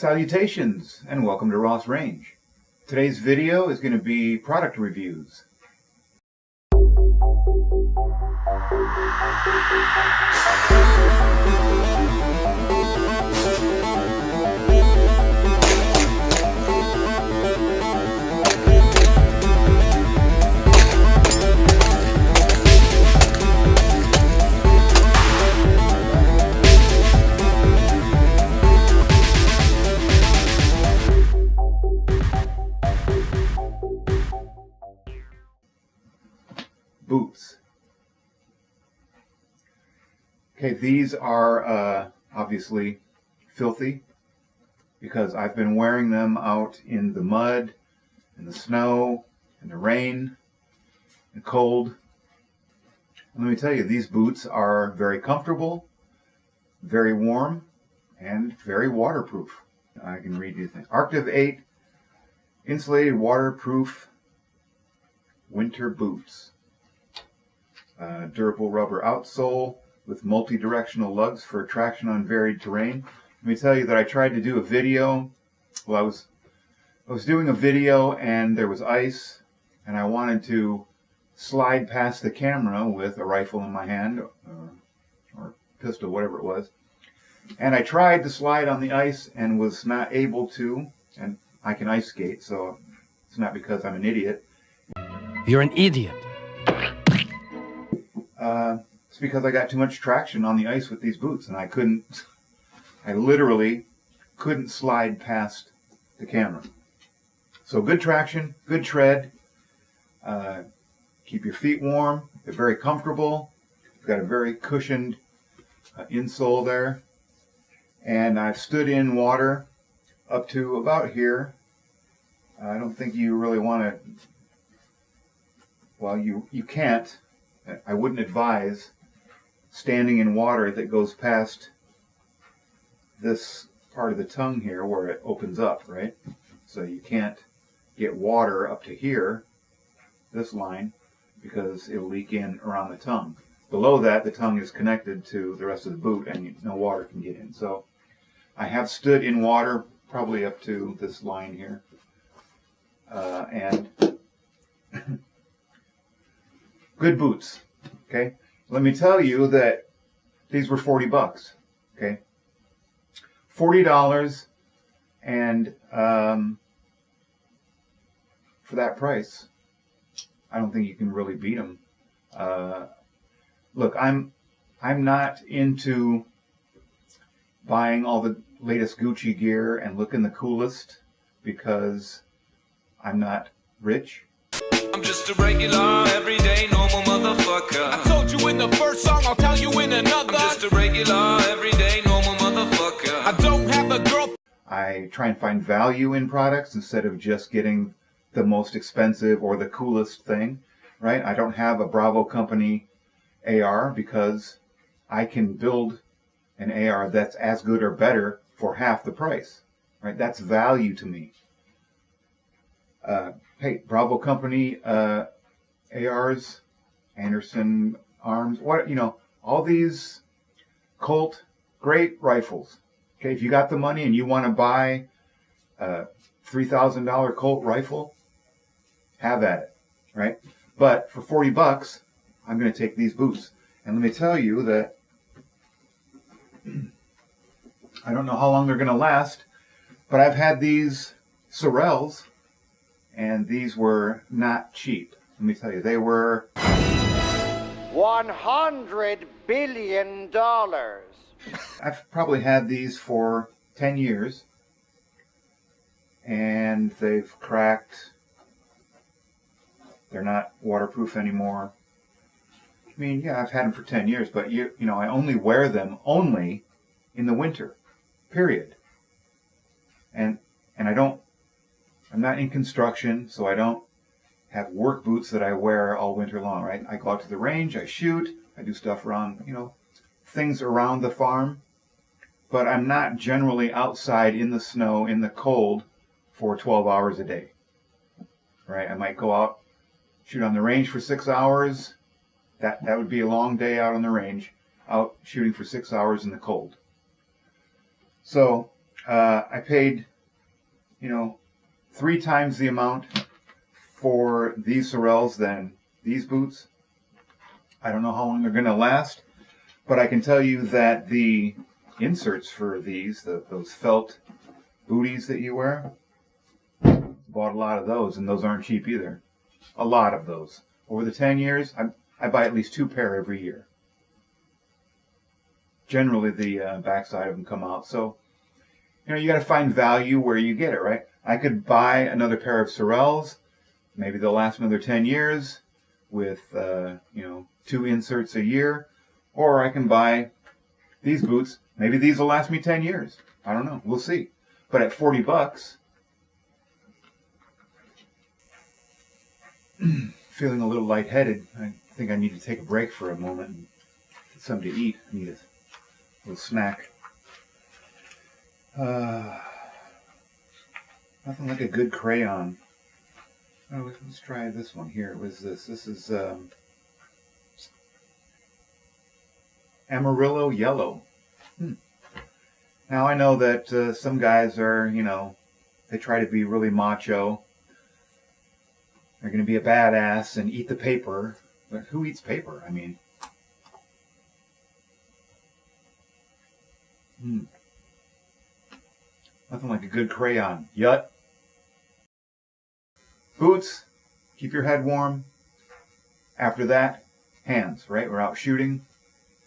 Salutations and welcome to Ross Range. Today's video is going to be product reviews. Boots. Okay, these are obviously filthy because I've been wearing them out in the mud, in the snow, in the rain, the cold. And let me tell you, these boots are very comfortable, very warm, and very waterproof. I can read you things. Arctic 8 Insulated Waterproof Winter Boots. Durable rubber outsole with multi-directional lugs for traction on varied terrain. Let me tell you that I tried to do a video. Well, I was doing a video and there was ice, and I wanted to slide past the camera with a rifle in my hand or pistol, whatever it was. And I tried to slide on the ice and was not able to. And I can ice skate, so it's not because I'm an idiot. You're an idiot. It's because I got too much traction on the ice with these boots, and I literally couldn't slide past the camera. So good traction, good tread, keep your feet warm, they're very comfortable, you've got a very cushioned insole there, and I've stood in water up to about here. I don't think you really want to, well, you can't. I wouldn't advise standing in water that goes past this part of the tongue here where it opens up, right? So you can't get water up to here, this line, because it'll leak in around the tongue. Below that, the tongue is connected to the rest of the boot and no water can get in. So I have stood in water probably up to this line here. And good boots, okay? Let me tell you that these were $40, okay? $40, and for that price, I don't think you can really beat them. Look, I'm not into buying all the latest Gucci gear and looking the coolest because I'm not rich. I'm just a regular, everyday, normal motherfucker. I told you in the first song, I'll tell you in another. I'm just a regular, everyday, normal motherfucker. I don't have a girl. I try and find value in products instead of just getting the most expensive or the coolest thing, right? I don't have a Bravo Company AR because I can build an AR that's as good or better for half the price, right? That's value to me. Hey, Bravo Company ARs, Anderson arms, all these Colt, great rifles. Okay, if you got the money and you want to buy a $3,000 Colt rifle, have at it, right? But for $40, I'm going to take these boots. And let me tell you that I don't know how long they're going to last, but I've had these Sorels, and these were not cheap. Let me tell you, they were $100 billion. I've probably had these for 10 years, and they've cracked. They're not waterproof anymore. I mean, yeah, I've had them for 10 years, but I only wear them only in the winter, period. And I'm not in construction, so I don't have work boots that I wear all winter long, right? I go out to the range, I shoot, I do stuff around, things around the farm, but I'm not generally outside in the snow, in the cold, for 12 hours a day, right? I might go out, shoot on the range for 6 hours. That would be a long day out on the range, out shooting for 6 hours in the cold. So I paid, 3 times the amount for these Sorels than these boots. I don't know how long they're going to last, but I can tell you that the inserts for these, those felt booties that you wear, bought a lot of those, and those aren't cheap either. A lot of those. Over the 10 years, I buy at least 2 pair every year. Generally, the backside of them come out. So, you got to find value where you get it, right? I could buy another pair of Sorels. Maybe they'll last another 10 years with, 2 inserts a year. Or I can buy these boots. Maybe these will last me 10 years. I don't know. We'll see. But at $40, feeling a little lightheaded. I think I need to take a break for a moment and get something to eat. I need a little snack. Nothing like a good crayon. Oh, let's try this one here. What is this? This is Amarillo Yellow. Now I know that some guys are, they try to be really macho. They're going to be a badass and eat the paper. But who eats paper? I mean, nothing like a good crayon. Yut. Boots, keep your head warm. After that, hands, right? We're out shooting.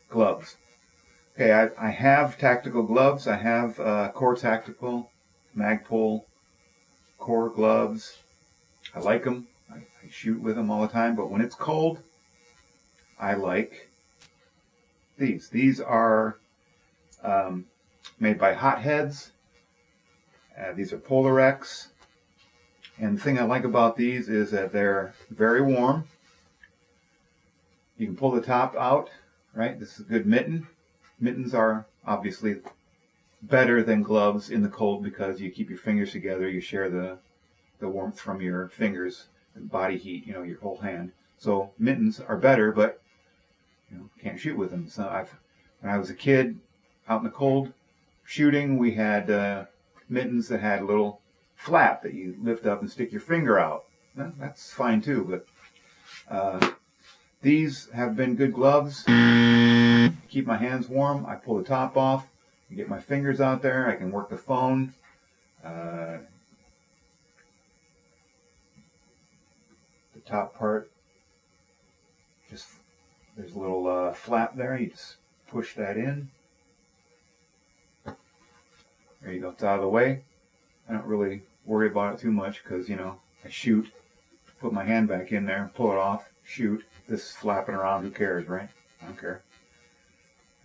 Gloves. Okay, I have tactical gloves. I have Core Tactical, Magpul, Core gloves. I like them. I shoot with them all the time. But when it's cold, I like these. These are made by Headz. These are PolarEx. And the thing I like about these is that they're very warm. You can pull the top out, right? This is a good mitten. Mittens are obviously better than gloves in the cold because you keep your fingers together. You share the warmth from your fingers and body heat, your whole hand. So mittens are better, but can't shoot with them. So when I was a kid out in the cold shooting, we had mittens that had a little flap that you lift up and stick your finger out. That's fine too, but these have been good gloves. Keep my hands warm. I pull the top off, I get my fingers out there, I can work the phone. The top part, there's a little flap there, you just push that in. There you go, it's out of the way. I don't really worry about it too much because, I shoot, put my hand back in there, pull it off, shoot. This flapping around, who cares, right? I don't care.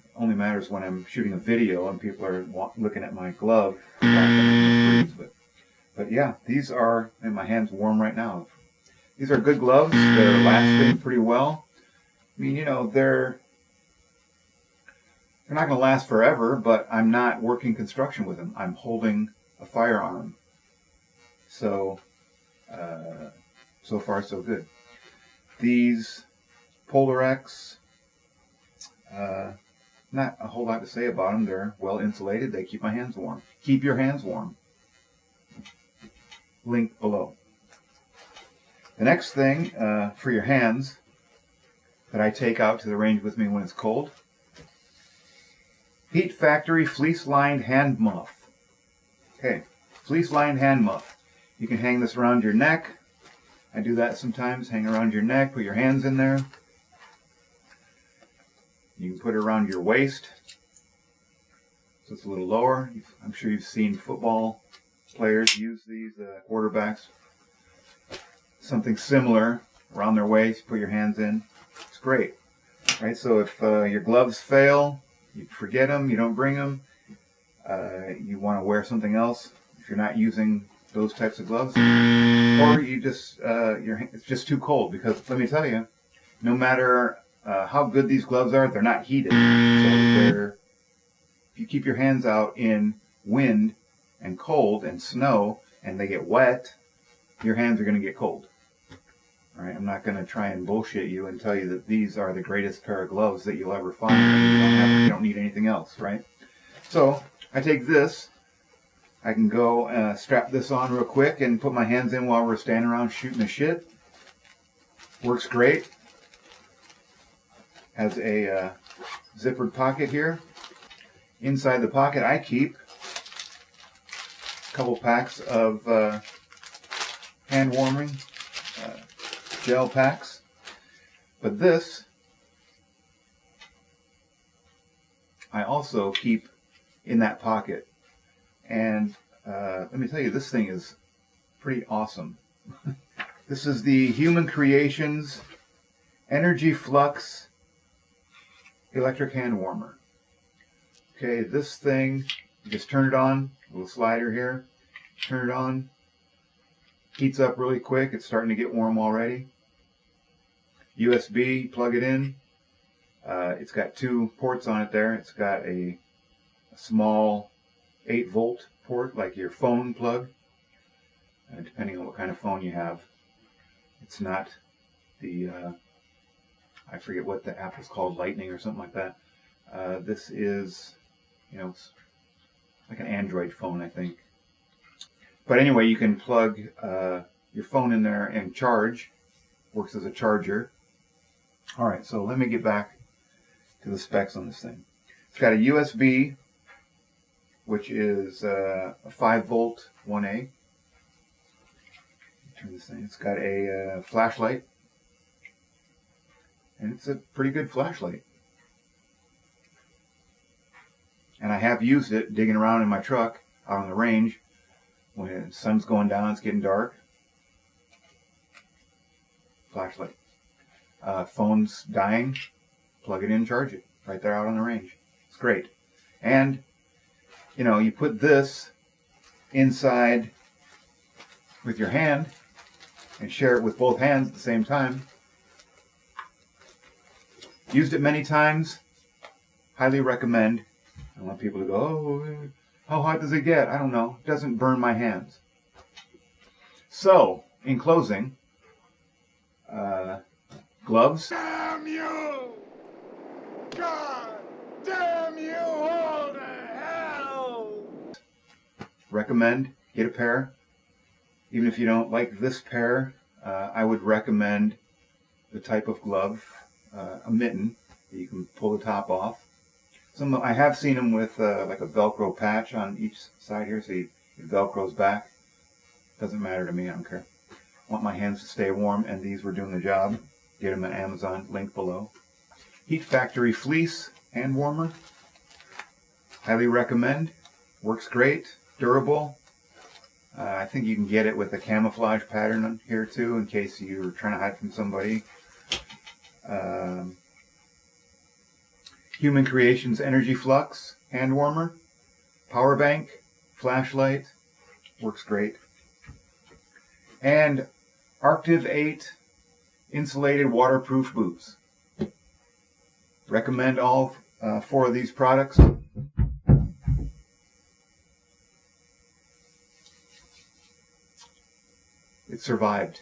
It only matters when I'm shooting a video and people are looking at my glove. But yeah, these are, and my hand's warm right now. These are good gloves. They're lasting pretty well. I mean, they're not going to last forever, but I'm not working construction with them. I'm holding a firearm. So, so far so good. These PolarEx, not a whole lot to say about them. They're well insulated. They keep my hands warm. Keep your hands warm. Link below. The next thing for your hands that I take out to the range with me when it's cold, Heat Factory Fleece-Lined Hand Muff. Okay, Fleece-Lined Hand Muff. You can hang this around your neck. I do that sometimes. Hang around your neck, put your hands in there. You can put it around your waist, so it's a little lower. I'm sure you've seen football players use these, quarterbacks. Something similar around their waist, put your hands in. It's great, right? So if your gloves fail, you forget them, you don't bring them, you want to wear something else, if you're not using those types of gloves, or you just, it's just too cold, because let me tell you, no matter how good these gloves are, they're not heated. So if you keep your hands out in wind and cold and snow and they get wet, your hands are going to get cold. All right, I'm not going to try and bullshit you and tell you that these are the greatest pair of gloves that you'll ever find. You don't need anything else, right? So I take this, I can go strap this on real quick and put my hands in while we're standing around shooting the shit. Works great. Has a zippered pocket here. Inside the pocket I keep a couple packs of hand warming gel packs. But this I also keep in that pocket. And let me tell you, this thing is pretty awesome. This is the Human Creations EnergyFlux electric hand warmer. Okay, this thing, you just turn it on, little slider here, turn it on, heats up really quick, it's starting to get warm already. USB, plug it in. It's got 2 ports on it there. It's got a small 8-volt port, like your phone plug, depending on what kind of phone you have. It's not the, I forget what the app is called, Lightning or something like that. This is, you know, it's like an Android phone, I think. But anyway, you can plug your phone in there and charge. Works as a charger. All right, so let me get back to the specs on this thing. It's got a USB, which is a 5-volt 1A. Turn this thing. It's got a flashlight, and it's a pretty good flashlight. And I have used it digging around in my truck out on the range when the sun's going down, it's getting dark. Flashlight. Phone's dying, plug it in, charge it right there out on the range. It's great. And you know, you put this inside with your hand and share it with both hands at the same time. Used it many times. Highly recommend. I want people to go, oh, how hot does it get? I don't know. It doesn't burn my hands. So, in closing, gloves. Damn you! God damn you all to hell! Recommend, get a pair. Even if you don't like this pair, I would recommend the type of glove, a mitten, that you can pull the top off. I have seen them with like a Velcro patch on each side here, so it Velcros back. Doesn't matter to me, I don't care. I want my hands to stay warm, and these were doing the job. Get them at Amazon, link below. Heat Factory Fleece hand warmer. Highly recommend. Works great, durable. I think you can get it with a camouflage pattern on here too, in case you're trying to hide from somebody. Human Creations EnergyFlux hand warmer. Power bank, flashlight. Works great. And Arctiv 8 insulated waterproof boots. Recommend all 4 of these products. It survived.